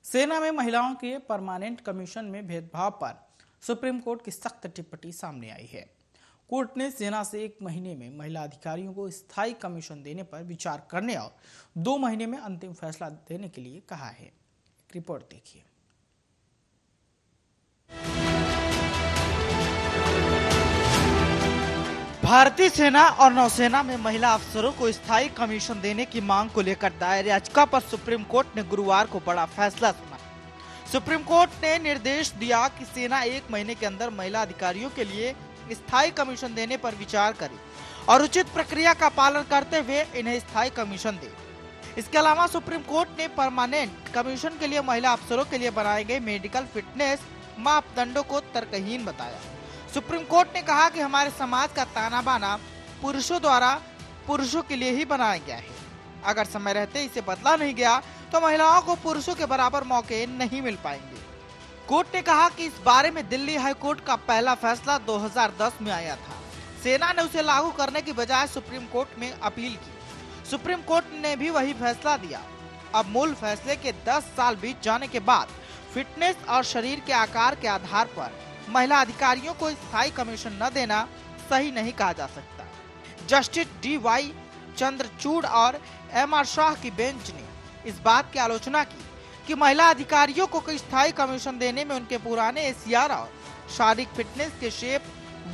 सेना में महिलाओं के परमानेंट कमीशन में भेदभाव पर सुप्रीम कोर्ट की सख्त टिप्पणी सामने आई है। कोर्ट ने सेना से 1 महीने में महिला अधिकारियों को स्थायी कमीशन देने पर विचार करने और 2 महीने में अंतिम फैसला देने के लिए कहा है। एक रिपोर्ट देखिए। भारतीय सेना और नौसेना में महिला अफसरों को स्थायी कमीशन देने की मांग को लेकर दायर याचिका पर सुप्रीम कोर्ट ने गुरुवार को बड़ा फैसला सुनाया। सुप्रीम कोर्ट ने निर्देश दिया कि सेना 1 महीने के अंदर महिला अधिकारियों के लिए स्थायी कमीशन देने पर विचार करे और उचित प्रक्रिया का पालन करते हुए इन्हें स्थायी कमीशन दे। इसके अलावा सुप्रीम कोर्ट ने परमानेंट कमीशन के लिए महिला अफसरों के लिए बनाए गए मेडिकल फिटनेस मापदंडों को तर्कहीन बताया। सुप्रीम कोर्ट ने कहा कि हमारे समाज का ताना बाना पुरुषों द्वारा पुरुषों के लिए ही बनाया गया है। अगर समय रहते इसे बदला नहीं गया तो महिलाओं को पुरुषों के बराबर मौके नहीं मिल पाएंगे। कोर्ट ने कहा कि इस बारे में दिल्ली हाई कोर्ट का पहला फैसला 2010 में आया था। सेना ने उसे लागू करने की बजाय सुप्रीम कोर्ट में अपील की। सुप्रीम कोर्ट ने भी वही फैसला दिया। अब मूल फैसले के 10 साल बीत जाने के बाद फिटनेस और शरीर के आकार के आधार पर महिला अधिकारियों को स्थायी कमीशन न देना सही नहीं कहा जा सकता। Justice D.Y.. चंद्रचूड़ और एम.आर. शाह की बेंच ने इस बात की आलोचना की कि महिला अधिकारियों को स्थायी कमीशन देने में उनके पुराने एसीआर और शारीरिक फिटनेस के शेप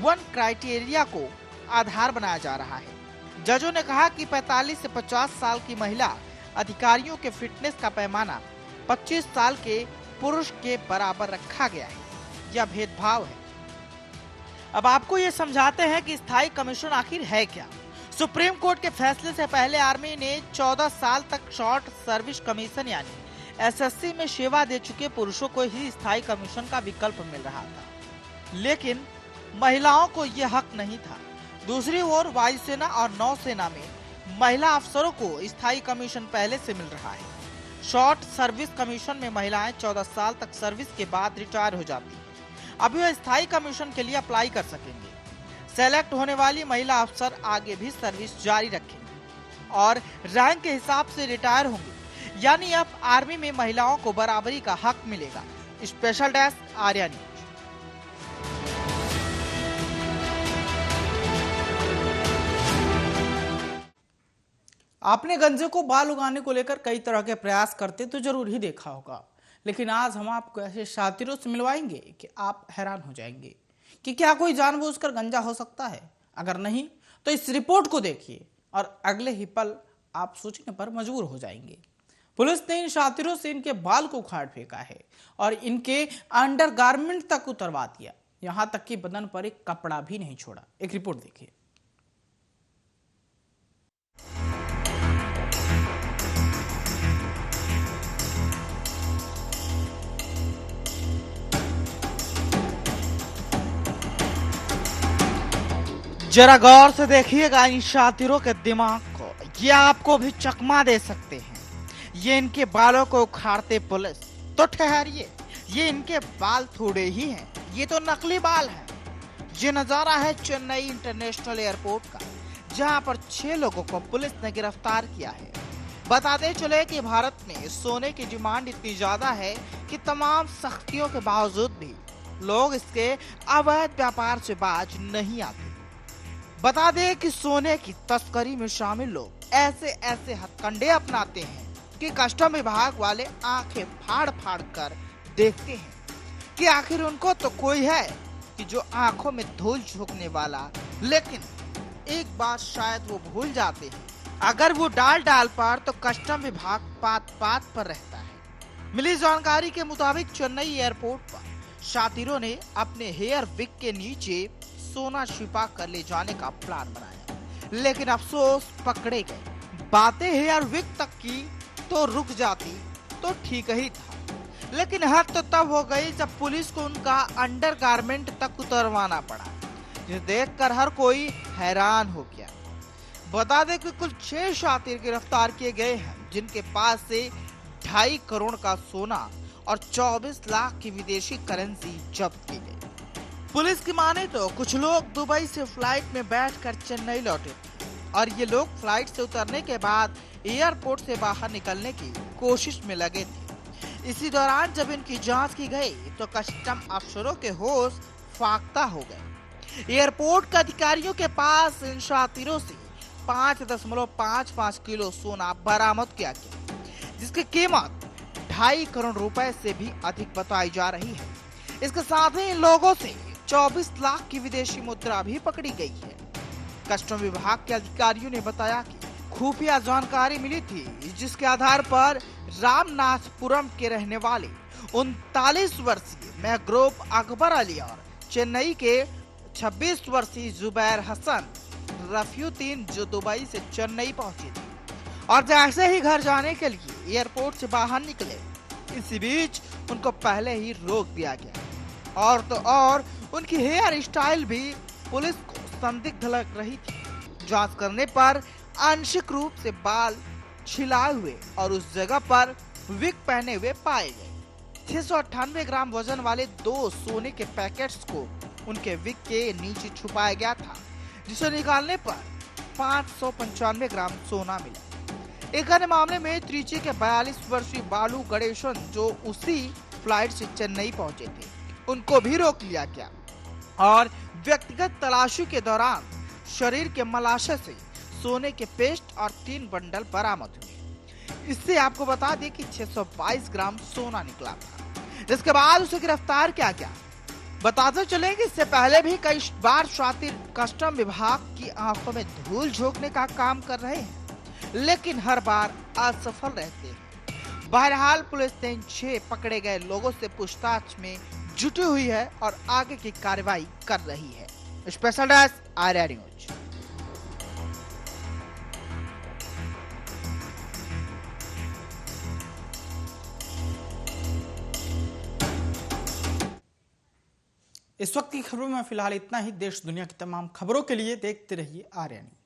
1 क्राइटेरिया को आधार बनाया जा रहा है। जजों ने कहा कि 45 से 50 साल की महिला अधिकारियों के फिटनेस का पैमाना 25 साल के पुरुष के बराबर रखा गया है। यह भेदभाव है। अब आपको ये समझाते हैं कि स्थायी कमीशन आखिर है क्या। सुप्रीम कोर्ट के फैसले से पहले आर्मी ने 14 साल तक शॉर्ट सर्विस कमीशन यानी एसएससी में सेवा दे चुके पुरुषों को ही स्थायी कमीशन का विकल्प मिल रहा था, लेकिन महिलाओं को यह हक नहीं था। दूसरी ओर वायुसेना और नौसेना में महिला अफसरों को स्थायी कमीशन पहले से मिल रहा है। शॉर्ट सर्विस कमीशन में महिलाएं 14 साल तक सर्विस के बाद रिटायर हो जाती है। अभी वह स्थायी कमीशन के लिए अप्लाई कर सकेंगे। सेलेक्ट होने वाली महिला अफसर आगे भी सर्विस जारी रखेंगे और रैंक के हिसाब से रिटायर होंगे, यानी अब आर्मी में महिलाओं को बराबरी का हक मिलेगा। Special desk Arya news. आपने गंजे को बाल उगाने को लेकर कई तरह के प्रयास करते तो जरूर ही देखा होगा, लेकिन आज हम आपको ऐसे शातिरों से मिलवाएंगे कि आप हैरान हो जाएंगे कि क्या कोई जानबूझकर गंजा हो सकता है। अगर नहीं तो इस रिपोर्ट को देखिए और अगले ही पल आप सोचने पर मजबूर हो जाएंगे। पुलिस ने इन शातिरों से इनके बाल को उखाड़ फेंका है और इनके अंडरगारमेंट तक उतरवा दिया। यहां तक कि बदन पर एक कपड़ा भी नहीं छोड़ा। एक रिपोर्ट देखिए। जरा गौर से देखिएगा इन शातिरों के दिमाग को, ये आपको भी चकमा दे सकते हैं। ये इनके बालों को उखाड़ते पुलिस, तो ठहरिए, ये इनके बाल थोड़े ही हैं, ये तो नकली बाल हैं। ये नजारा है चेन्नई इंटरनेशनल एयरपोर्ट का, जहां पर 6 लोगों को पुलिस ने गिरफ्तार किया है। बताते चले कि भारत में सोने की डिमांड इतनी ज्यादा है कि तमाम सख्तियों के बावजूद भी लोग इसके अवैध व्यापार से बाज नहीं आते। बता दें कि सोने की तस्करी में शामिल लोग ऐसे ऐसे हथकंडे अपनाते हैं कि कस्टम विभाग वाले आंखें फाड़ फाड़ कर देखते हैं कि आखिर उनको तो कोई है कि जो आंखों में धूल झोंकने वाला, लेकिन एक बात शायद वो भूल जाते हैं, अगर वो डाल पर तो कस्टम विभाग पात पात पर रहता है। मिली जानकारी के मुताबिक चेन्नई एयरपोर्ट पर शातिरों ने अपने हेयर विग के नीचे सोना छिपा कर ले जाने का प्लान बनाया, लेकिन अफसोस पकड़े गए। बातें हेयर विग तक की तो रुक जाती तो ठीक ही था, लेकिन हद तो तब हो गई जब पुलिस को उनका अंडरगारमेंट तक उतरवाना पड़ा, जिसे देखकर हर कोई हैरान हो गया। बता दें कि कुल 6 शातिर गिरफ्तार किए गए हैं, जिनके पास से 2.5 करोड़ का सोना और 24 लाख की विदेशी करेंसी जब्त की गई। पुलिस की माने तो कुछ लोग दुबई से फ्लाइट में बैठकर चेन्नई लौटे और ये लोग फ्लाइट से उतरने के बाद एयरपोर्ट से बाहर निकलने की कोशिश में लगे थे। इसी दौरान जब इनकी जांच की गई तो कस्टम अफसरों के होश फाख्ता हो गए। एयरपोर्ट के अधिकारियों के पास इन शातिरों से 5.55 किलो सोना बरामद किया गया, जिसकी कीमत 2.5 करोड़ रुपए से भी अधिक बताई जा रही है। इसके साथ ही इन लोगों से 24 लाख की विदेशी मुद्रा भी पकड़ी गई है। कस्टम विभाग के अधिकारियों ने बताया कि खुफिया जानकारी मिली थी, जिसके आधार पर रामनाथपुरम के रहने वाले 39 वर्षीय महग्रोब अकबर अली और चेन्नई के 26 वर्षीय जुबैर हसन रफीउद्दीन जो दुबई से चेन्नई पहुंचे थे और जैसे ही घर जाने के लिए एयरपोर्ट से बाहर निकले, इसी बीच उनको पहले ही रोक दिया गया। और तो और उनकी हेयर स्टाइल भी पुलिस को संदिग्ध लग रही थी। जांच करने पर आंशिक रूप से बाल छिलाए हुए और उस जगह पर विग पहने हुए पाए गए। 698 ग्राम वजन वाले 2 सोने के पैकेट्स को उनके विग के नीचे छुपाया गया था, जिसे निकालने पर 595 ग्राम सोना मिला। एक अन्य मामले में त्रिची के 42 वर्षीय बालू गणेशन जो उसी फ्लाइट से चेन्नई पहुंचे थे, उनको भी रोक लिया गया और व्यक्तिगत तलाशी के दौरान शरीर के मलाशय से सोने के पेस्ट और 3 बंडल बरामद हुए। इससे आपको बता दें कि 622 ग्राम सोना निकला था, जिसके बाद उसे गिरफ्तार किया गया। बताते चले कि इससे पहले भी कई बार शातिर कस्टम विभाग की आंखों में धूल झोंकने का काम कर रहे हैं, लेकिन हर बार असफल रहते हैं। बहरहाल पुलिस ने इन 6 पकड़े गए लोगों से पूछताछ में जुटी हुई है और आगे की कार्रवाई कर रही है। Special desk Arya news. इस वक्त की खबरों में फिलहाल इतना ही। देश दुनिया की तमाम खबरों के लिए देखते रहिए आर्या न्यूज।